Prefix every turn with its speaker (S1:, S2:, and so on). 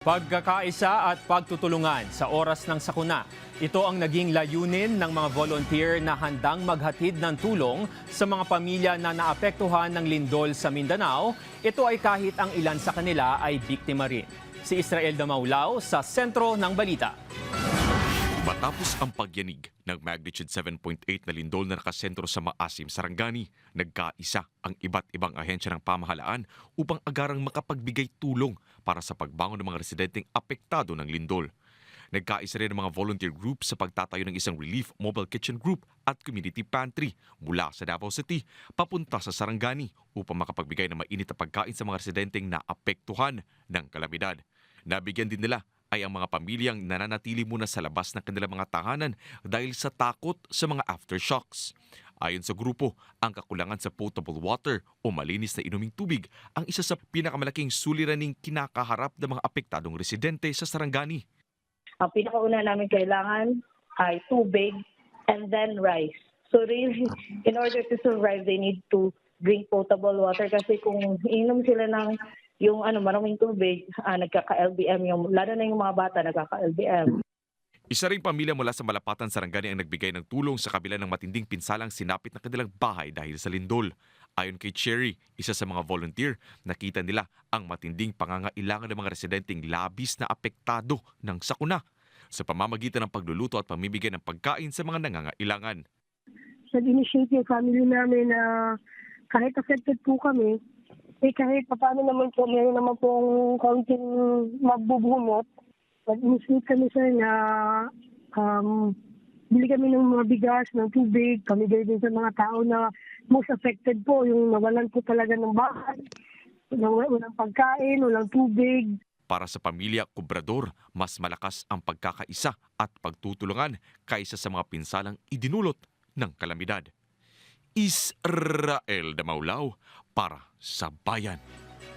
S1: Pagkakaisa at pagtutulungan sa oras ng sakuna. Ito ang naging layunin ng mga volunteer na handang maghatid ng tulong sa mga pamilya na naapektuhan ng lindol sa Mindanao. Ito ay kahit ang ilan sa kanila ay biktima rin. Si Israel Damaulao sa sentro ng balita.
S2: Matapos ang pagyanig ng magnitude 7.8 na lindol na nakasentro sa Maasim, Sarangani, nagkaisa ang iba't ibang ahensya ng pamahalaan upang agarang makapagbigay tulong para sa pagbangon ng mga residenteng apektado ng lindol. Nagkaisa rin ang mga volunteer groups sa pagtatayo ng isang relief mobile kitchen group at community pantry mula sa Davao City papunta sa Sarangani upang makapagbigay ng mainit na pagkain sa mga residenteng naapektuhan ng kalamidad. Nabigyan din nila ay ang mga pamilyang nananatili muna sa labas ng kanilang mga tahanan dahil sa takot sa mga aftershocks. Ayon sa grupo, ang kakulangan sa potable water o malinis na inuming tubig ang isa sa pinakamalaking suliraning kinakaharap ng mga apektadong residente sa Sarangani.
S3: Ang pinakauna namin kailangan ay tubig and then rice. So really, in order to survive, they need to drink potable water kasi kung inom sila ng yung maraming tubig, nagkaka-LBM, lalo na yung mga bata nagkaka-LBM.
S2: Isa ring pamilya mula sa Malapatan, Sarangani ang nagbigay ng tulong sa kabila ng matinding pinsalang sinapit ng kanilang bahay dahil sa lindol. Ayon kay Cherry, isa sa mga volunteer, nakita nila ang matinding pangangailangan ng mga residenteng labis na apektado ng sakuna sa pamamagitan ng pagluluto at pamimigay ng pagkain sa mga nangangailangan.
S4: Nag-initiate yung family namin na kahit affected po kami, kahit paano naman po, meron naman pong kaunting magbubunot. Nag-initiate kami sir na bili kami ng mga bigas, ng tubig, pamigay din sa mga tao na most affected po, yung nawalan po talaga ng bahay, walang pagkain, walang tubig.
S2: Para sa pamilya Kubrador, mas malakas ang pagkakaisa at pagtutulungan kaysa sa mga pinsalang idinulot ng kalamidad. Israel Damaulao para sa Bayan.